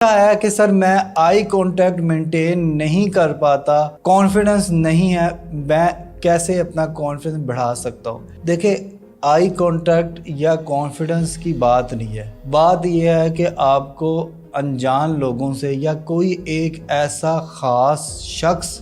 है कि सर मैं आई कांटेक्ट मेंटेन नहीं कर पाता, कॉन्फिडेंस नहीं है, मैं कैसे अपना कॉन्फिडेंस बढ़ा सकता हूँ। देखिए, आई कांटेक्ट या कॉन्फिडेंस की बात नहीं है, बात यह है कि आपको अनजान लोगों से या कोई एक ऐसा ख़ास शख्स,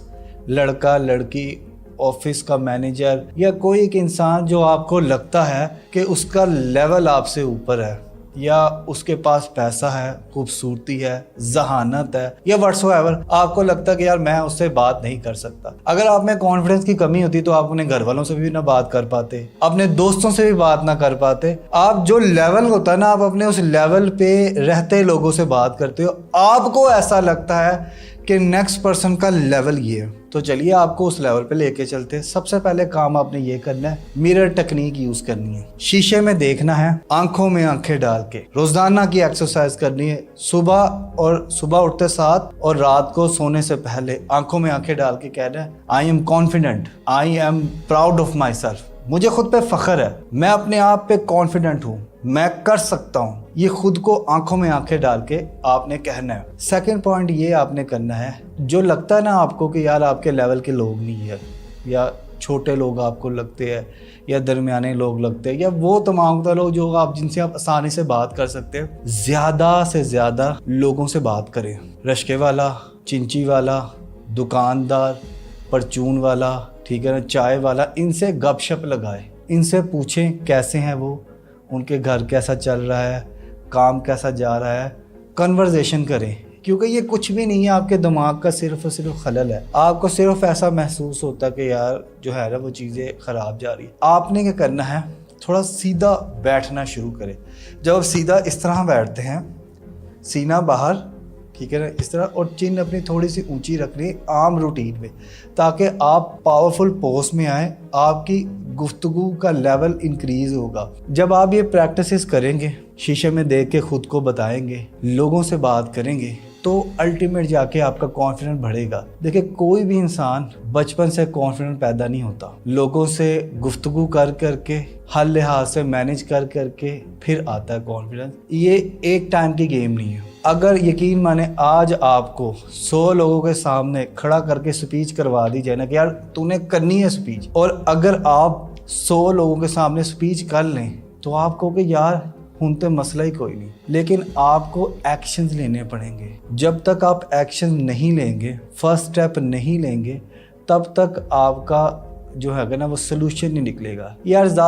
लड़का लड़की, ऑफिस का मैनेजर या कोई एक इंसान जो आपको लगता है कि उसका लेवल आपसे ऊपर है, या उसके पास पैसा है, खूबसूरती है, जहानत है, या व्हाट्सएवर, आपको लगता है कि यार मैं उससे बात नहीं कर सकता। अगर आप में कॉन्फिडेंस की कमी होती तो आप अपने घर वालों से भी ना बात कर पाते, अपने दोस्तों से भी बात ना कर पाते। आप जो लेवल होता है ना, आप अपने उस लेवल पे रहते लोगों से बात करते हो, आपको ऐसा लगता है कि नेक्स्ट पर्सन का लेवल ये है। तो चलिए आपको उस लेवल पे लेके चलते हैं। सबसे पहले काम आपने ये करना है, मिरर टेक्निक यूज करनी है। शीशे में देखना है, आंखों में आंखें डाल के रोजाना की एक्सरसाइज करनी है। सुबह उठते साथ और रात को सोने से पहले आंखों में आंखें डाल के कहना है, I am confident, I am proud of my self. मुझे खुद पे फख्र है, मैं अपने आप पे कॉन्फिडेंट हूँ, मैं कर सकता हूँ। ये खुद को आंखों में आंखें डाल के आपने कहना है। सेकंड पॉइंट ये आपने करना है, जो लगता है ना आपको कि यार आपके लेवल के लोग नहीं है, या छोटे लोग आपको लगते हैं, या दरमियाने लोग लगते हैं, या वो तमाम लोग जो आप जिनसे आप आसानी से बात कर सकते हैं, ज़्यादा से ज़्यादा लोगों से बात करें। रश्के वाला, चिंची वाला, दुकानदार, परचून वाला, ठीक है ना, चाय वाला, इनसे गपशप लगाए, इनसे पूछें कैसे हैं वो, उनके घर कैसा चल रहा है, काम कैसा जा रहा है, कन्वर्सेशन करें। क्योंकि ये कुछ भी नहीं है, आपके दिमाग का सिर्फ और सिर्फ खलल है। आपको सिर्फ ऐसा महसूस होता है कि यार जो है ना वो चीज़ें ख़राब जा रही है। आपने क्या करना है, थोड़ा सीधा बैठना शुरू करें। जब आप सीधा इस तरह बैठते हैं, सीना बाहर, ठीक है ना, इस तरह, और चिन अपनी थोड़ी सी ऊंची रखनी आम रूटीन में, ताकि आप पावरफुल पोज में आए, आपकी गुफ्तगू का लेवल इंक्रीज होगा। जब आप ये प्रैक्टिसेस करेंगे, शीशे में देख के खुद को बताएंगे, लोगों से बात करेंगे, तो अल्टीमेट जाके आपका कॉन्फिडेंस बढ़ेगा। देखिए, कोई भी इंसान बचपन से कॉन्फिडेंट पैदा नहीं होता, लोगों से गुफ्तगू कर करके, हर लिहाज से मैनेज कर करके फिर आता है कॉन्फिडेंस। ये एक टाइम की गेम नहीं है। अगर यकीन माने आज आपको 100 लोगों के सामने खड़ा करके स्पीच करवा दी जाए ना कि यार तूने करनी है स्पीच, और अगर आप 100 लोगों के सामने स्पीच कर लें तो आप कहोगे यार हूं तो मसला ही कोई नहीं। लेकिन आपको एक्शंस लेने पड़ेंगे। जब तक आप एक्शन नहीं लेंगे, फर्स्ट स्टेप नहीं लेंगे, तब तक आपका जो है ना वो सोल्यूशन नहीं निकलेगा। यार ज़्यादा